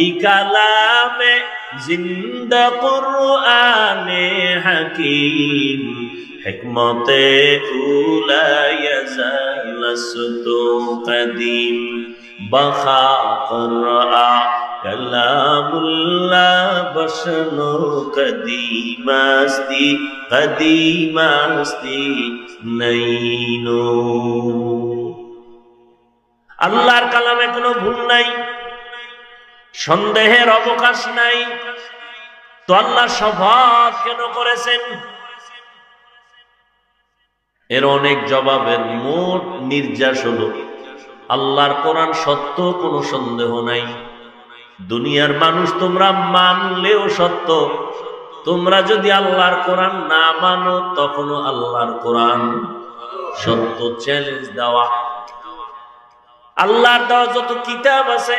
ই কালামে জিন্দা কুরআনে হাকিম হিকমতে উলা ইয়াজালসতু কদিম বখা কুরআ কালামুল্লাহ বসনো কদিমাস্তি কদিমাস্তি নাইনো। আল্লাহর কালামে কোনো ভুল নাই, সন্দেহের অবকাশ নাই। তো আল্লাহ শপথ কেন করেছেন? এর অনেক জবাবের মোট নির্যাস হলো আল্লাহর কোরআন সত্য, কোনো সন্দেহ নাই। দুনিয়ার মানুষ তোমরা মানলেও সত্য, তোমরা যদি আল্লাহর কোরআন না মানো তখনও আল্লাহর কোরআন সত্য। চ্যালেঞ্জ দেওয়া। আল্লাহর দেওয়া যত কিতাব আছে,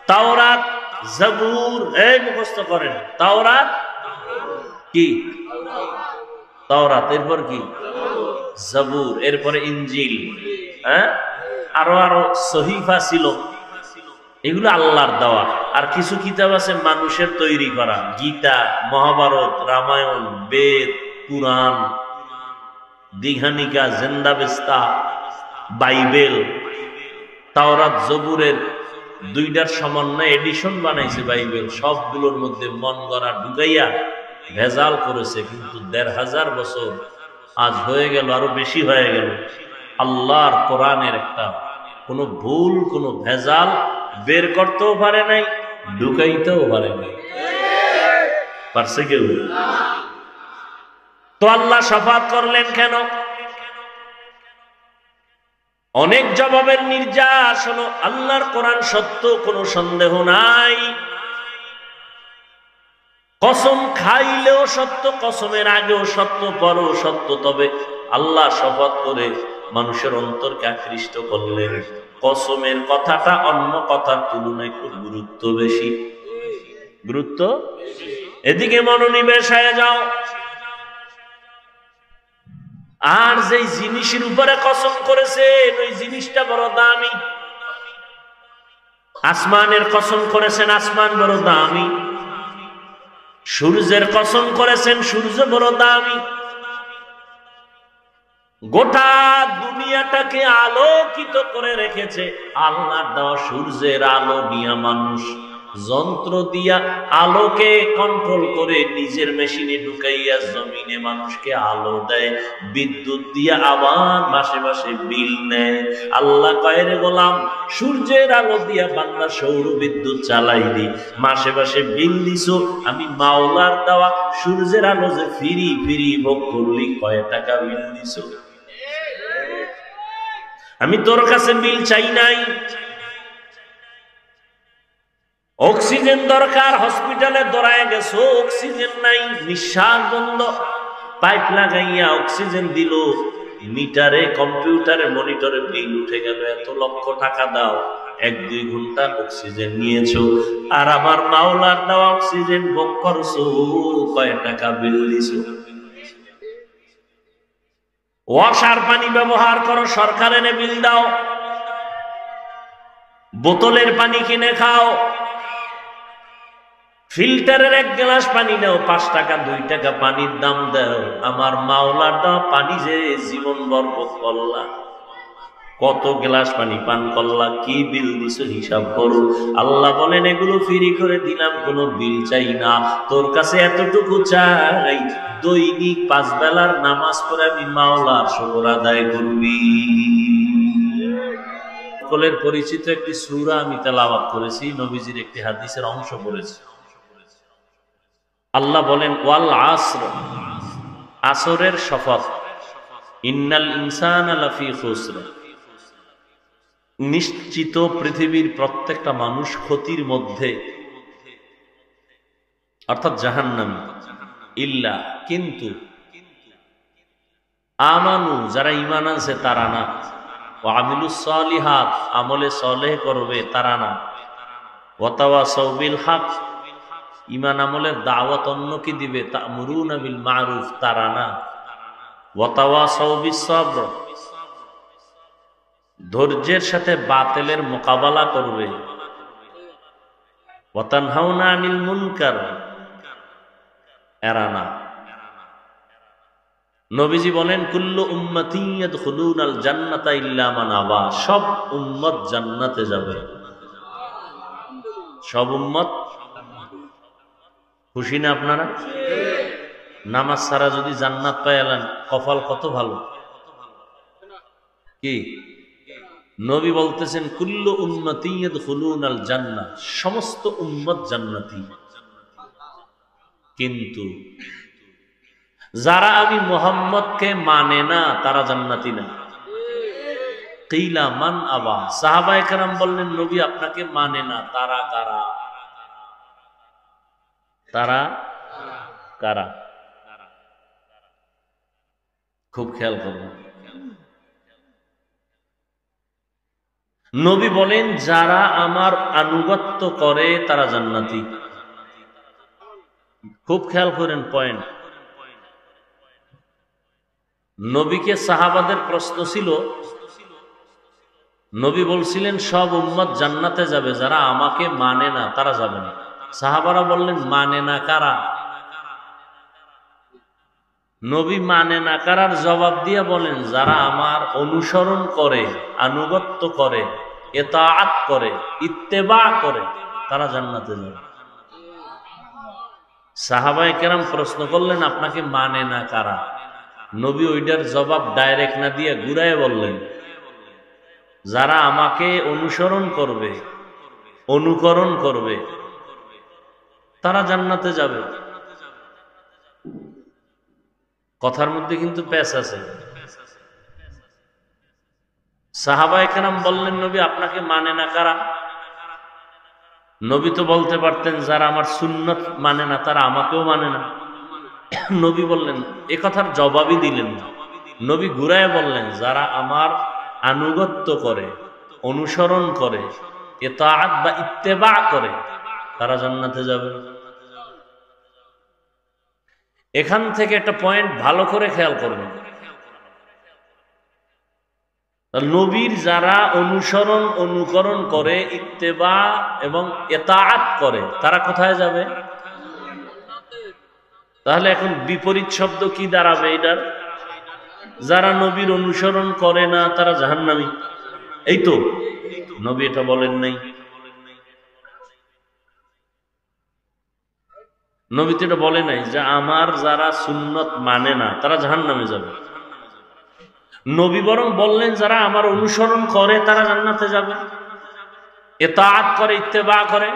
তাওরাত, জাবুর, এই মুখস্থ করেন, তাওরাত কি? তাওরাত, এরপর কি? জাবুর, এরপরে ইনজিল, হ্যাঁ, আরো সহিফা ছিল, এগুলো আল্লাহর দেওয়া। আর কিছু কিতাব আছে মানুষের তৈরি করা, গীতা, মহাভারত, রামায়ণ, বেদ, কুরআন, দীঘানিকা, জেন্দাবেস্তা, বাইবেল, তাওরাত, জবুরের দুইটার সমন্বয়ে এডিশন বানাইছে বাইবেল। সবগুলোর মধ্যে মন গড়া ঢুকাইয়া ভেজাল করেছে। কিন্তু ১৫০০ বছর আজ হয়ে গেল, আরো বেশি হয়ে গেল, আল্লাহর কোরআনের একটা কোনো ভুল, কোনো ভেজাল বের করতেও পারে নাই, ঢুকাইতেও পারে নাই। পারছে কেউ? তো আল্লাহ শপথ করলেন কেন? অনেক জবাবের নির্যাস হলো আল্লাহর কোরআন সত্য, কোনো সন্দেহ নাই। কসম খাইলেও সত্য, কসমের আগেও সত্য, পরেও সত্য। তবে আল্লাহ শপথ করে মানুষের অন্তরকে আকৃষ্ট করলেন। কসমের কথাটা অন্য কথার তুলনায় খুব গুরুত্ব বেশি। গুরুত্ব, এদিকে মনোনিবেশ হয়ে যাও। আর যে জিনিসের উপরে কসম করেছেন ওই জিনিসটা বড় দামি। আসমানের কসম করেছেন, আসমান বড় দামি। সূর্যের কসম করেছেন, সূর্য বড় দামি। গোটা দুনিয়াটাকে আলোকিত করে রেখেছে আল্লাহর দেওয়া সূর্যের আলো নিয়ে মানুষ যন্ত্র দিয়া আলোকে কন্ট্রোল করে নিজের মেশিনে ঢুকাইয়া জমিনে মানুষকে আলো দেয়। বিদ্যুৎ দিয়া আবার মাসে মাসে বিল নেয়। আল্লাহ কয়, রে গোলাম, সূর্যের আলো দিয়া বান্দা সৌর বিদ্যুৎ চালাই দি, মাসে মাসে বিল দিছো। আমি মাওলার দেওয়া সূর্যের আলো যে ফিরি ফিরি ভোগ করলি, কয় টাকা বিল দিছো? আমি তোর কাছে বিল চাই নাই। অক্সিজেন দরকার, হসপিটালে দৌড়ায় গেছো, অক্সিজেন নাই, নিঃশ্বাস বন্ধ, পাইপ লাগাইয়া অক্সিজেন দিল, মিটারে, কম্পিউটারে, মনিটরে বিল উঠে গেল, এত লক্ষ টাকা দাও, 1-2 ঘন্টা অক্সিজেন নিয়েছো। আর আমার মাওলার দেওয়া অক্সিজেন ভোগ করছো, কয় টাকা বিল দিছো? ওয়াসার পানি ব্যবহার করো, সরকার এনে বিল দাও। বোতলের পানি কিনে খাও, ফিল্টারের 1 গ্লাস পানি নাও, 5 টাকা 2 টাকা পানির দাম দাও। আমার মাওলার দেওয়া পানি যে জীবন বরবাদ করলা, কত গ্লাস পানি পান করলা, কি বিল দিছো হিসাব করো। আল্লাহ বলেন, এগুলো ফ্রি করে দিলাম, কোনো বিল চাই না। তোর কাছে এতটুকু চাই, দৈনিক 5 বেলার নামাজ পড়ে আমি মাওলার শুকর আদায় করবি। সকলের পরিচিত একটি সূরা আমি তেলাওয়াত করেছি, নবীজির একটি হাদিসের অংশ পড়েছি। আল্লাহ বলেন, ওয়াল আসর, আসরের শপথ, ইন্নাল ইনসানা লাফি খুসর, নিশ্চিত পৃথিবীর প্রত্যেকটা মানুষ ক্ষতির মধ্যে, অর্থাৎ জাহান্নামী। ইল্লা, কিন্তু, আমানু, যারা ঈমান আনছে তারা না, ওয়া আমিলুস সালিহাত, আমলে সালেহ করবে তারা না, ওয়া তাওয়াসাউ বিল হক, ঈমান আমলের দাওয়াত অন্যকে দিবে, তা'মুরুনা বিল মা'রুফ তারা না, ওয়া তাওয়াসাউ বিস সাবর, ধৈর্যের সাথে বাতিলের মোকাবেলা করবে, ওয়া তানহাউনা আনিল মুনকার, এরানা। নবীজি বলেন কুল্লু উম্মতি ইয়াদখুলুনাল জান্নাতা ইল্লা মান আবা, সব উম্মত জান্নাতে যাবে, সব উম্মত। খুশি না আপনারা? নামাজ ছাড়া যদি জান্নাত পাইলেন, কপাল কত ভালো। কি নবী বলতেছেন কুল্লু উম্মতি ইয়াদখুলুনাল জান্নাহ, সমস্ত উম্মত জান্নাতি, কিন্তু যারা আমি মুহাম্মদকে মানে না তারা জান্নাতি না। কিলা মান আবা, সাহাবায়ে কেরাম বললেন নবী আপনাকে মানে না, তারা কারা? তারা কারা? খুব খেয়াল করুন। নবী বলেন যারা আমার আনুগত্য করে তারা জান্নাতি। খুব খেয়াল করেন পয়েন্ট। নবীকে সাহাবাদের প্রশ্ন ছিল, নবী বলছিলেন সব উম্মত জান্নাতে যাবে, যারা আমাকে মানে না তারা যাবে না। সাহাবারা বললেন মানে না কারা? নবী মানে না কারার জবাব দিয়ে বলেন যারা আমার অনুসরণ করে, আনুগত্য করে, ইতাআত করে, ইত্তেবা করে তারা জান্নাতে যাবে। সাহাবায়ে কেরাম প্রশ্ন করলেন আপনাকে মানে না কারা? নবী ওইটার জবাব ডাইরেক্ট না দিয়ে ঘুরায় বললেন যারা আমাকে অনুসরণ করবে, অনুকরণ করবে তারা জান্নাতে যাবে। কথার মধ্যে কিন্তু প্যাচ আছে। সাহাবায়ে কেরাম বললেন নবী আপনাকে মানে না কারা? নবী তো বলতে পারতেন যারা আমার সুন্নত মানে না তারা আমাকেও মানে না। নবী বললেন এ কথার জবাবই দিলেন না। নবী ঘুরায় বললেন যারা আমার আনুগত্য করে, অনুসরণ করে, ইতাআত বা ইত্তেবা করে তারা জান্নাতে যাবে। এখান থেকে একটা পয়েন্ট ভালো করে খেয়াল করবেন। নবীর যারা অনুসরণ, অনুকরণ করে, ইত্তেবা এবং ইতাআত করে তারা কোথায় যাবে? তাহলে এখন বিপরীত শব্দ কি দাঁড়াবে এটার? যারা নবীর অনুসরণ করে না তারা জাহান্নামী। এই তো নবী এটা বলেন নাই। নবী তো এটা বলে নাই যে আমার যারা সুন্নত মানে না তারা জাহান্নামে যাবে। নবী বরং বললেন যারা আমার অনুসরণ করে তারা জান্নাতে যাবে, ইতাআত করে, ইত্তেবা করে।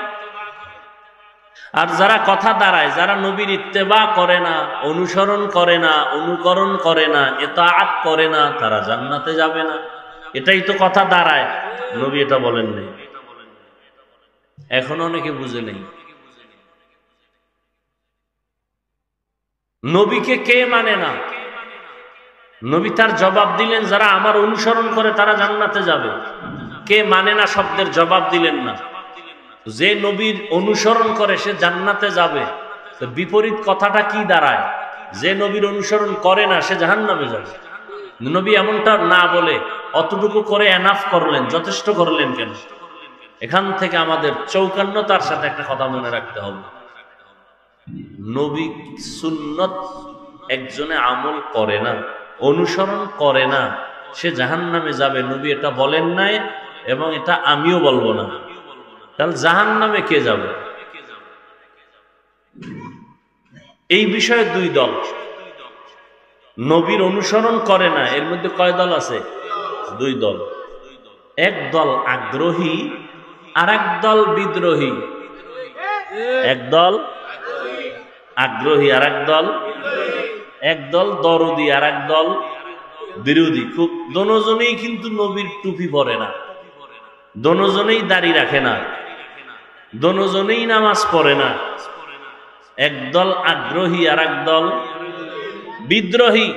আর যারা কথা দাঁড়ায়, যারা নবীর ইত্তেবা করে না, অনুসরণ করে না, অনুকরণ করে না, ইতাআত করে না তারা জান্নাতে যাবে না। এটাই তো কথা দাঁড়ায়। নবী এটা বলেন নাই। এখন অনেকে বুঝে নেই নবীকে কে মানে না। নবী তার জবাব দিলেন যারা আমার অনুসরণ করে তারা জান্নাতে যাবে। কে মানে না শব্দের জবাব দিলেন না। যে নবীর অনুসরণ করে সে জান্নাতে যাবে, তো বিপরীত কথাটা কি দাঁড়ায়? যে নবীর অনুসরণ করে না সে জাহান্নামে যাবে। নবী এমনটা না বলে অতটুকু করে এনাফ করলেন, যথেষ্ট করলেন কেন? এখান থেকে আমাদের চৌকান্নতার সাথে একটা কথা মনে রাখতে হবে। নবী সুন্নত একজনে আমল করে না, অনুসরণ করে না, সে জাহান্নামে যাবে। নবী এটা বলেন নাই এবং এটা আমিও বলবো না। তাহলে জাহান্নামে কে যাবে? এই বিষয়ে দুই দল। নবীর অনুসরণ করে না, এর মধ্যে কয় দল আছে? দুই দল। এক দল আগ্রহী আর এক দল বিদ্রোহী। এক দল আগ্রহী আর এক দল, এক দল দরদি আর এক দল বিরোধী। খুব দোনোজনেই কিন্তু নবীর টুপি পরে না, দোনোজনেই দাড়ি রাখে না, দোনোজনেই নামাজ পড়ে না। একদল আগ্রহী আর এক দল বিদ্রোহী।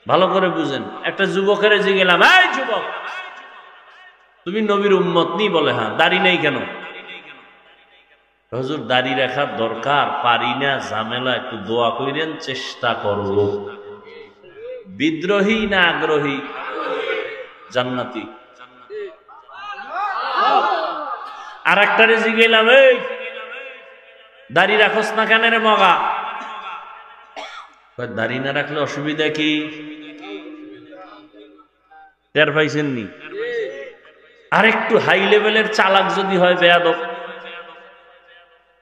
ভালো করে বুঝেন। একটা যুবকের যে গেলাম, এই যুবক তুমি নবীর উম্মত নি? বলে হ্যাঁ। দাড়ি নেই কেন? হুজুর দাড়ি রাখার দরকার, পারি না, ঝামেলা, একটু দোয়া কইরেন, চেষ্টা করব। বিদ্রোহী না আগ্রহী? জান্নাতি। আর একটারে জিগেলাম, এই দাড়ি রাখস না কেন রে মগা? দাড়ি না রাখলে অসুবিধা কি? টের পাইছেন নি? আর একটু হাই লেভেলের চালাক যদি হয় বেয়াদব,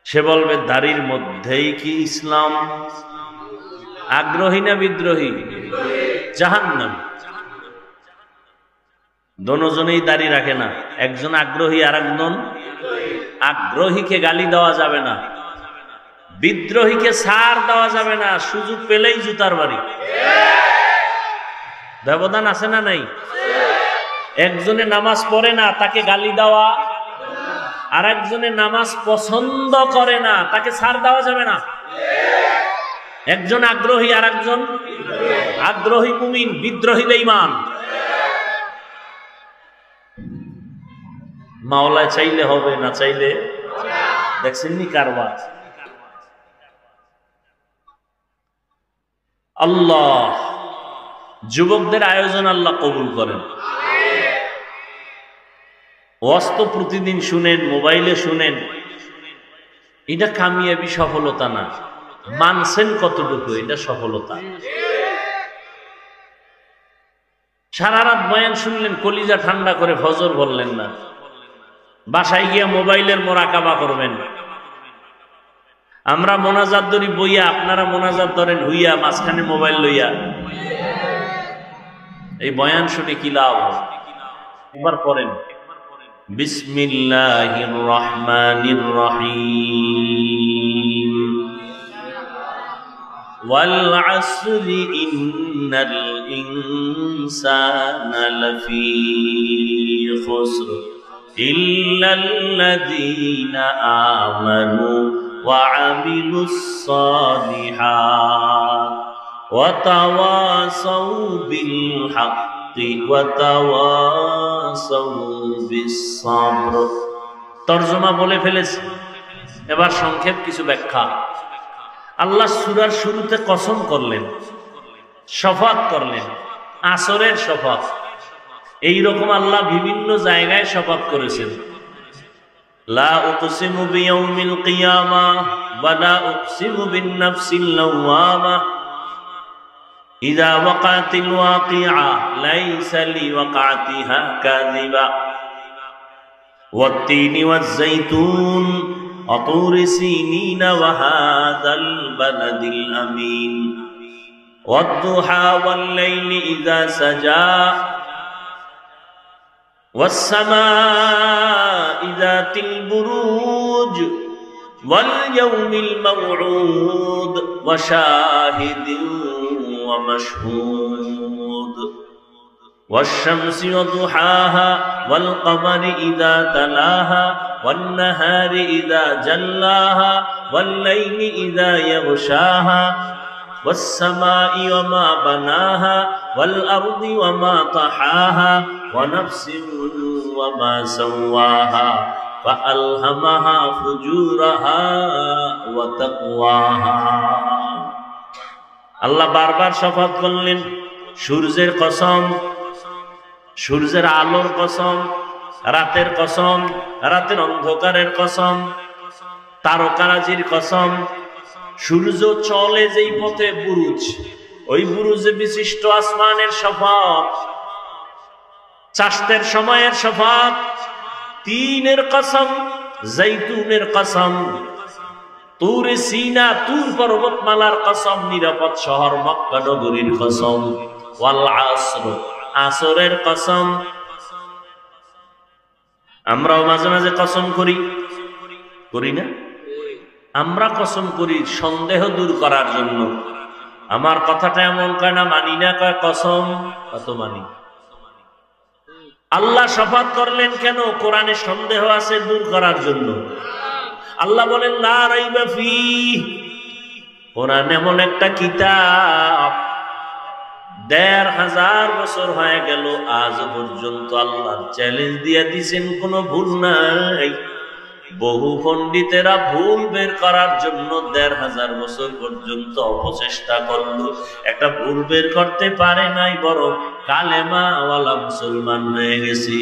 সে বলবে দাড়ির মধ্যেই কি ইসলাম? আগ্রহী না বিদ্রোহী? জাহান্নাম। দোনোজনেই দাড়ি রাখে না, একজন আগ্রহী আর একজন আগ্রহীকে গালি দেওয়া যাবে না, বিদ্রোহীকে ছাড় দেওয়া যাবে না, সুযোগ পেলেই জুতার বাড়ি। ব্যবধান আছে না নাই? একজনে নামাজ পড়ে না, তাকে গালি দেওয়া, আর একজনে নামাজ পছন্দ করে না, তাকে ছাড় দেওয়া যাবে না। একজন আগ্রহী আর একজন আগ্রহী মুমিন, বিদ্রোহী বেঈমান। মাওলা চাইলে হবে, না চাইলে দেখছেন নি কারবার। আল্লাহ যুবকদের আয়োজন আল্লাহ কবুল করেন। ওয়াজ তো প্রতিদিন শুনেন, মোবাইলে শুনেন, এটা কামিয়াবি, সফলতা না। মানছেন কতটুকু, এটা সফলতা। সারা রাত বয়ান শুনলেন, কলিজা ঠান্ডা করে ফজর বললেন না, বাসায় গিয়া মোবাইলের মোরাকাবা করবেন। আমরা মোনাজাত ধরি বইয়া, আপনারা মোনাজাত ধরেন হইয়া, মাঝখানে মোবাইল লইয়া। এই বয়ান শুনে কি লাভ? একবার পড়েন, বিসমিল্লাহির রহমানির রহিম, ওয়াল আসরি ইন্নাল ইনসানা লাফি খুসর ইল্লাল্লাযীনা আমানু ওয়া আমিলুস সালিহাত ওয়া তাওয়াসাউ বিল হাক্কি ওয়া তাওয়াসাউ বিস সাবর। তরজমা বলে ফেলেছি, এবার সংক্ষেপ কিছু ব্যাখ্যা। আল্লাহ সূরার শুরুতে কসম করলেন, শপথ করলেন, আসরের শপথ। এইরকম আল্লাহ বিভিন্ন জায়গায় শপথ করেছেন। লা উকসিমু বিয়াউমিল কিয়ামাহ ওয়া লা উকসিমু বিন নাফসিল লাওয়ামাহ ইযা ওয়াকাতিল ওয়াকিআ লাইসা লিওয়াকাতিহা কাযিবা ওয়াত তিনি ওয়াজ যাইতুন ওয়া তুরি সিনিন ওয়া হাযাল বালাদিল আমিন ওয়াদ দুহা ওয়াল লাইলি ইযা সাজা والسماء ذات البروج واليوم الموعود وشاهد ومشهود والشمس وضحاها والقمر إذا تلاها والنهار إذا جلاها والليل إذا يغشاها والسماء وما بناها والأرض وما طحاها ونفس وما سواها فألهمها فجورها وتقواها। আল্লাহ বারবার শপথ করলেন, সূর্যের কসম, সূর্যের আলোর কসম, রাতের কসম, রাতের অন্ধকারের কসম, তারকারাজির কসম। সূর্য চলে যেই পথে, বুরুজ, ওই বুরুজে বিশিষ্ট আসমানের শপথ, চাষতের সময়ের শপথ, তিনের কসম, জৈতুনের কসম, তুরে সিনা, তুর পর্বতমালার কসম, নিরাপদ শহর মক্কা নগরীর কসম, ওয়াল আসর, আসরের কসম। আমরাও মাঝে মাঝে কসম করি, করি না? আমরা কসম করি সন্দেহ দূর করার জন্য। আমার কথাটা এমন কয় না, মানি না, কয় কসম, কত মানি। আল্লাহ শপথ করলেন কেন? কোরআনে সন্দেহ আছে দূর করার জন্য। আল্লাহ বলেন লা রাইবা ফীহ, কোরআন এমন একটা কিতাব, ১৫০০ বছর হয়ে গেল, আজ পর্যন্ত আল্লাহ চ্যালেঞ্জ দিয়ে দিয়েছেন, কোনো ভুল নাই। বহু পণ্ডিতেরা ভুল বের করার জন্য ১৫০০ বছর পর্যন্ত অপচেষ্টা করলো, একটা ভুল বের করতে পারে নাই, বরং কালেমাওয়ালা মুসলমান হয়ে গেছি।